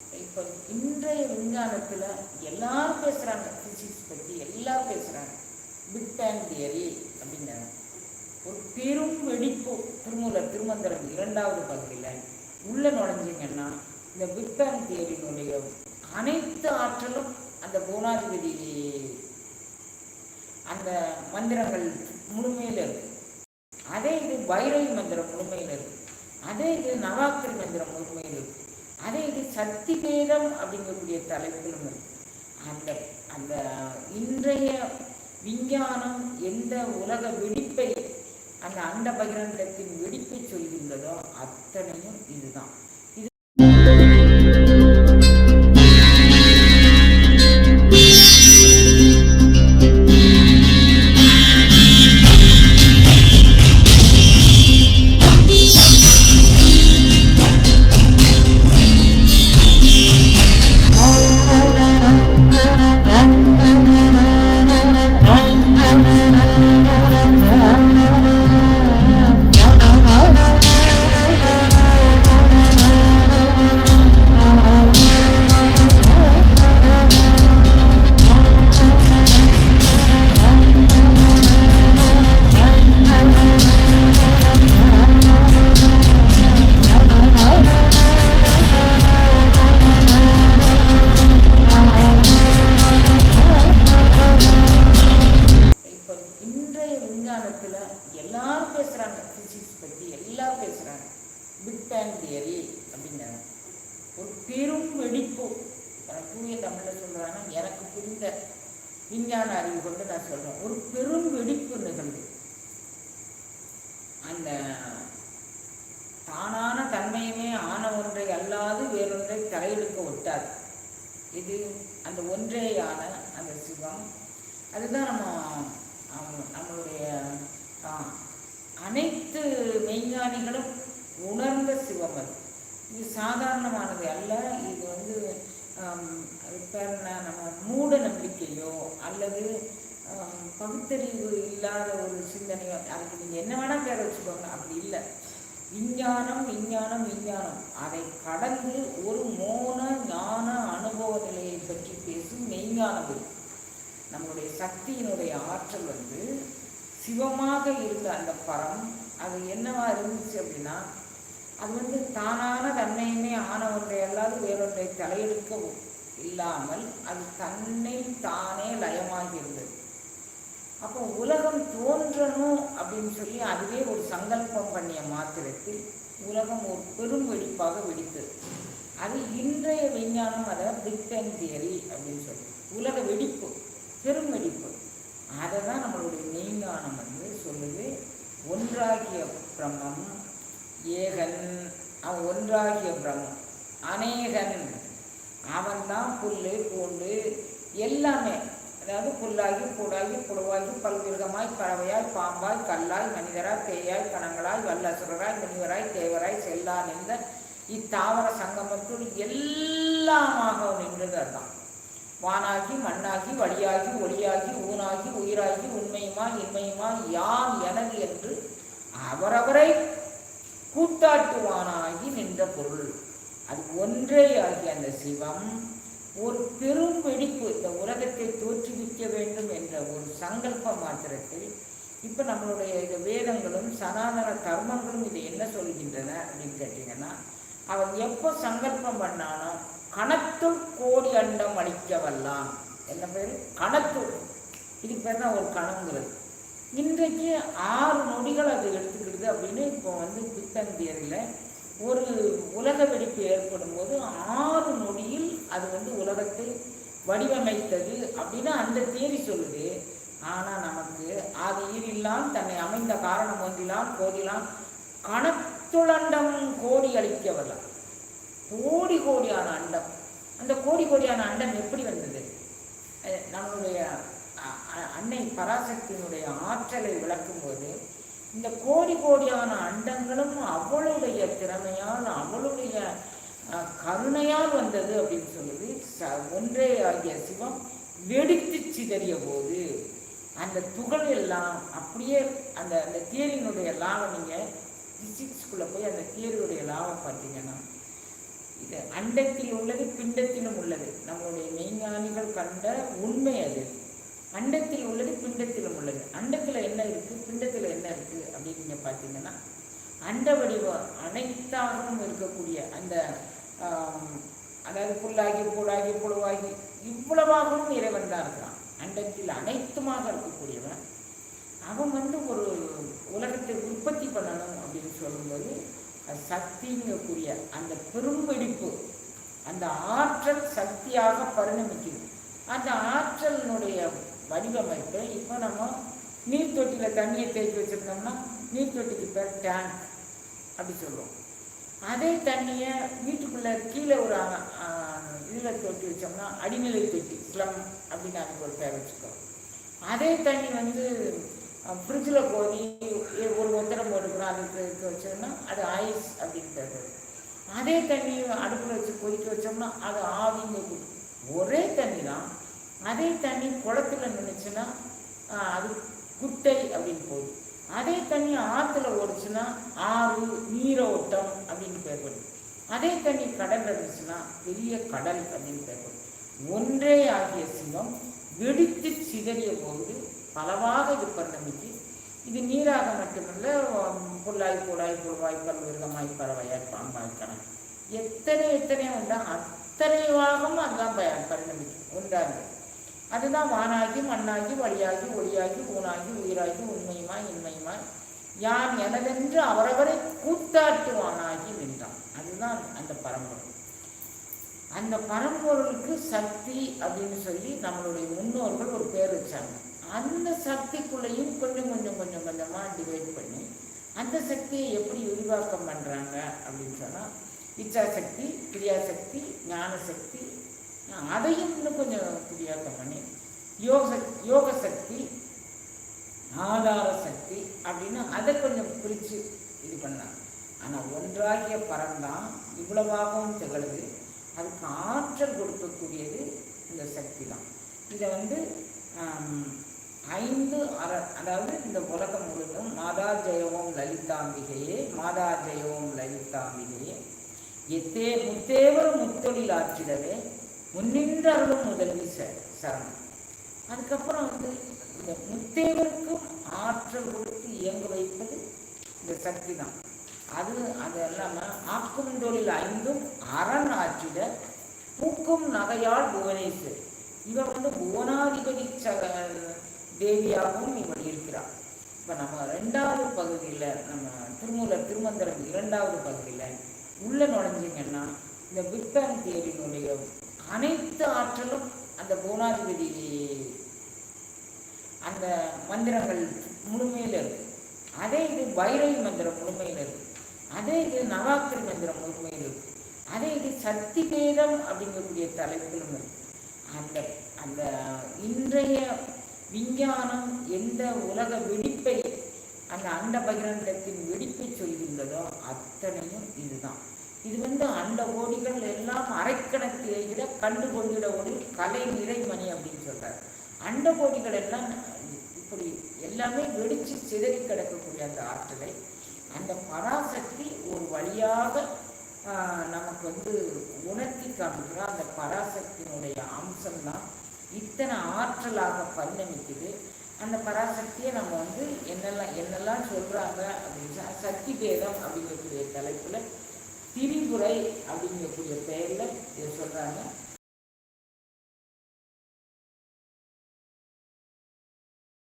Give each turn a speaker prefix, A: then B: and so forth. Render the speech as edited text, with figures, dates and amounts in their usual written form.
A: இப்போ இன்றைய விஞ்ஞானத்தில் எல்லாரும் பேசுகிறாங்க, ஃபிசிக்ஸ் பற்றி எல்லாம் பேசுகிறாங்க. பிக் பேங் தியரி அப்படிங்கிறாங்க. ஒரு பெரும் வெடிப்பு திருமூலர் திருமந்திரம் 2வது பகுதியில் உள்ள நுழைஞ்சிங்கன்னா இந்த பிக் பேங் தியரியினுடைய அனைத்து ஆற்றலும் அந்த பூனாதிபதி அந்த மந்திரங்கள் முழுமையில் இருக்கு. அதே இது பைரவி மந்திரம் முழுமையில் இருக்கு. அதே இது நவாத்திரி மந்திரம் முழுமையில் இருக்கு. அதே இது சக்தி பேதம் அப்படிங்கக்கூடிய தலைப்புகளும் இருக்கு. அந்த அந்த இன்றைய விஞ்ஞானம் எந்த உலக வெடிப்பை அந்த அண்ட பகிரண்டத்தின் வெடிப்பை சொல்கின்றதோ அத்தனையும் இதுதான். எல்லாரும் பேசுகிறாங்க, ஃபிசிக்ஸ் பற்றி எல்லாம் பேசுகிறாங்க. பிக் பேங் தியரி அப்படிங்கிறாங்க. ஒரு பெரும் வெடிப்பு, தூய தமிழில் சொல்கிறாங்க, எனக்கு புரிந்த விஞ்ஞான அறிவு கொண்டு நான் சொல்கிறேன். ஒரு பெரும் வெடிப்பு நிகழ்வு. அந்த தானான தன்மையுமே ஆன ஒன்றை அல்லாது வேறொன்றை தலையெடுக்க ஒட்டாது. இது அந்த ஒன்றேயான அந்த சிவம். அதுதான் நம்மளுடைய அனைத்து மெய்ஞானிகளும் உணர்ந்த சிவம். அது இது சாதாரணமானது அல்ல. இது நம்ம மூட நம்பிக்கையோ அல்லது பகுத்தறிவு இல்லாத ஒரு சிந்தனையோ, அதுக்கு நீங்கள் என்ன வேணால் பேர வச்சுக்கோங்க, அப்படி இல்லை. விஞ்ஞானம் விஞ்ஞானம் விஞ்ஞானம் அதை கடந்து ஒரு மோன ஞான அனுபவ நிலையை பற்றி பேசும் மெய்ஞானம். நம்மளுடைய சக்தியினுடைய ஆற்றல் சிவமாக இருந்த அந்த பரம் அது என்னவா இருந்துச்சு அப்படின்னா, அது தானான தன்னையுமே ஆன ஒன்றை அல்லாது வேறொன்றை தலையெடுக்க இல்லாமல் அது தன்னை தானே லயமாகி இருந்தது. அப்போ உலகம் தோன்றணும் அப்படின்னு சொல்லி அதுவே ஒரு சங்கல்பம் பண்ணிய மாத்திரத்தில் உலகம் ஒரு பெரும் வெடிப்பாக வெடித்தது. அது இன்றைய விஞ்ஞானம் அதை பிக் பேங் தியரி அப்படின்னு சொல்லி உலக வெடிப்பு, பெரும் வெடிப்பு. அதை தான் நம்மளுடைய மெய்ஞானம் சொல்லுது. ஒன்றாகிய பிரம்மம் ஏகன், அவன் ஒன்றாகிய பிரம்மம் அநேகன். அவன்தான் புல் பூண்டு எல்லாமே, அதாவது புல்லாகி பூடாகி புழுவாகி பல்விருகமாய் பறவையாய் பாம்பாய் கல்லாய் மனிதராய் பேயாய் கணங்களாய் வல்லசுரராய் முனிவராய் தேவராய் செல்லா நின்ற இத்தாவர சங்கமத்துள் எல்லாமாக நின்றது. அதுதான் வானாகி மண்ணாகி வழியாகி ஒளியாகி ஊனாகி உயிராகி உண்மையுமாய் இன்மையுமாய் யான் எனது என்று அவரவரை கூட்டாட்டுவானாகி நின்ற பொருள். அது ஒன்றே ஆகிய அந்த சிவம் ஒரு பெரும் வெடிப்பு, இந்த உலகத்தை தோற்றுவிக்க வேண்டும் என்ற ஒரு சங்கல்ப மாத்திரத்தில் இப்போ நம்மளுடைய இந்த வேதங்களும் சனாதன தர்மங்களும் இதை என்ன சொல்கின்றன அப்படின்னு கேட்டிங்கன்னா, அவன் எப்போ சங்கல்பம் பண்ணானோ கணத்துள் கோடி அண்டம் அளிக்க வல்லான். என்ன பேர்? கணத்துள். இதுக்கு பேர் தான் ஒரு கணங்கிறது. இன்றைக்கு 6 நொடிகள் அது எடுத்துக்கிடுது அப்படின்னு இப்போ பிக் பேங் தியரியில் ஒரு உலக வெடிப்பு ஏற்படும் போது 6 நொடியில் அது உலகத்தை வடிவமைத்தது அப்படின்னு அந்த தியரி சொல்லுது. ஆனால் நமக்கு அது ஈரில்லாம் தன்னை அமைந்த காரணம் ஒன்றிலாம் கோடிலாம் கணத்துளண்டம் கோடி அளிக்க வரலாம். கோடி கோடியான அண்டம். அந்த கோடி கோடியான அண்டம் எப்படி வந்தது? நம்மளுடைய அன்னை பராசக்தியினுடைய ஆற்றலை விளக்கும் போது இந்த கோடி கோடியான அண்டங்களும் அவளுடைய திறமையால் அவளுடைய கருணையால் வந்தது அப்படின்னு சொல்லுது. ஒன்றே ஆகிய சிவம் வெடித்து சிதறிய போது அந்த துகள் எல்லாம் அப்படியே அந்த அந்த தியரியினுடைய லாவை நீங்கள் ஃபிசிக்ஸ்குள்ளே போய் அந்த தியரியுடைய லாவை பார்த்தீங்கன்னா இது அண்டத்தில் உள்ளது பிண்டத்திலும் உள்ளது. நம்மளுடைய மெய்ஞானிகள் கண்ட உண்மை அது. அண்டத்தில் உள்ளது பிண்டத்திலும் உள்ளது. அண்டத்தில் என்ன இருக்குது, பிண்டத்தில் என்ன இருக்குது அப்படின்னு நீங்கள் பார்த்தீங்கன்னா, அண்ட வடிவம் அனைத்தாகவும் இருக்கக்கூடிய அந்த அதாவது புல்லாகி பூடாகி புழுவாகி இவ்வளவாகவும் இறைவன் தான் இருக்கிறான். அண்டத்தில் அனைத்துமாக இருக்கக்கூடியவன். அவன் ஒரு உலகத்தை உற்பத்தி பண்ணணும் அப்படின்னு சொல்லும்போது சக்திங்கக்கூடிய அந்த பெரும்பெடிப்பு, அந்த ஆற்றல் சக்தியாக பரிணமிக்குது. அந்த ஆற்றலினுடைய வடிவமைப்பை இப்போ நம்ம நீர் தொட்டியில் தண்ணியை தேக்கி வச்சுருந்தோம்னா நீர் தொட்டிக்கு பேர் டேங்க் அப்படி சொல்லுவோம். அதே தண்ணியை வீட்டுக்குள்ளே கீழே ஒரு இதில் தொட்டி வச்சோம்னா அடிநிலை தொட்டி, ஸ்லம் அப்படின்னு அதுக்கு ஒரு பேர் வச்சுக்கிறோம். அதே தண்ணி ஃப்ரிட்ஜில் போய் ஒரு ஒத்தரம் போட்டுக்கிறோம், அதுக்கு வச்சோம்னா அது ஐஸ் அப்படின்னு பேர். அதே தண்ணி அடுப்பில் வச்சு கொதிக்க வச்சோம்னா அது ஆவிங்க. ஒரே தண்ணி தான். அதே தண்ணி குளத்தில் நின்றுச்சுன்னா அது குட்டை அப்படின்னு போகுது. அதே தண்ணி ஆற்றுல ஓடிச்சுன்னா ஆறு நீரோட்டம் அப்படின்னு பேர்படும். அதே தண்ணி கடலில் இருந்துச்சுன்னா பெரிய கடல் அப்படின்னு பேர்படும். ஒன்றே ஆகிய சிவம் வெடித்து சிதறிய போது பலவாக இது பரிணமிக்கு. இது நீராக மட்டுமல்ல, புல்லாய் பூடாய் புழுவாய் பல்விருகமாய் பறவையாய் பாம்பாய் கணம் எத்தனை உண்டா அத்தனைவாகவும் அதுதான் பரிணமிக்கும் ஒன்றாக. அதுதான் வானாகி மண்ணாகி வழியாகி ஒளியாகி ஊனாகி உயிராகி உண்மையுமாய் இன்மையுமாய் யான் எனதென்று அவரவரை கூத்தாட்டுவானாகி நின்றான். அதுதான் அந்த பரம்பொருள். அந்த பரம்பொருளுக்கு சக்தி அப்படின்னு சொல்லி நம்மளுடைய முன்னோர்கள் ஒரு பேர் வச்சாங்க. அந்த சக்திக்குள்ளேயும் கொஞ்சமாக டிவைட் பண்ணி அந்த சக்தியை எப்படி விரிவாக்கம் பண்ணுறாங்க அப்படின்னு சொன்னால், இச்சாசக்தி, கிரியாசக்தி, ஞானசக்தி, அதையும் இன்னும் கொஞ்சம் விரிவாக்கம் பண்ணி யோக சக்தி, ஆதார சக்தி அப்படின்னு அதை கொஞ்சம் பிரித்து இது பண்ணாங்க. ஆனால் ஒன்றாகிய பரம்தான் இவ்வளவாகவும் திகழுது. அதுக்கு ஆற்றல் கொடுக்கக்கூடியது இந்த சக்தி தான். இதை 5 அதாவது இந்த உலகம் முழுவதும் மாதா ஜெயவோம் லலிதாம்பிகையே, மாதா ஜெயவோம் லலிதாம்பிகையே, முத்தேவர் முத்தொழில் ஆற்றிடவே முன்னின்று அருளும் முதல்வி சரணம். அதுக்கப்புறம் இந்த முத்தேவருக்கும் ஆற்றல் கொடுத்து இயங்க வைப்பது இந்த சக்தி தான். அது இல்லாமல் ஆக்கும் தொழில் 5 அரண் ஆற்றிட பூக்கும் நகையால் புவனேஸ்வர். இவன் புவனாதிபதி தேவியாகவும் இவன் இருக்கிறார். இப்போ நம்ம 2வது பகுதியில், நம்ம திருமூலர் திருமந்திரம் 2வது பகுதியில் உள்ள நுழைஞ்சிங்கன்னா இந்த பிக் பேங் தியரியினுடைய அனைத்து ஆற்றலும் அந்த புவனாதிபதி அந்த மந்திரங்கள் முழுமையில் இருக்கு. அதே இது பைரவி மந்திரம் முழுமையில் இருக்கு. அதே இது நவாத்திரி மந்திரம் முழுமையில் இருக்கு. அதே இது சக்தி பேதம் அப்படிங்கக்கூடிய தலைப்பிலும் இருக்கு. அந்த இன்றைய விஞ்ஞானம் எந்த உலக வெடிப்பை, அந்த அண்ட பகிரண்டத்தின் வெடிப்பை சொல்கின்றதோ அத்தனையும் இதுதான். இது அண்ட கோடிகள் எல்லாம் அரைக்கணக்கிலே விட கண்டு கொண்டிட ஒரு கலை நிறைமணி அப்படின்னு சொல்றாரு. அண்ட கோடிகள் எல்லாம் இப்படி எல்லாமே வெடிச்சு சிதறி கிடக்கக்கூடிய அந்த ஆற்றலை அந்த பராசக்தி ஒரு வழியாக நமக்கு உணர்த்தி காட்டுகிற அந்த பராசக்தியினுடைய அம்சம்தான் இத்தனை ஆற்றலாக பரிணமிக்குது. அந்த பராசக்தியை நம்ம என்னெல்லாம் சொல்கிறாங்க அப்படின்னா, சக்தி பேதம் அப்படிங்கக்கூடிய தலைப்பில் திரிபுரை அப்படிங்கக்கூடிய பெயரில் இதை சொல்கிறாங்க.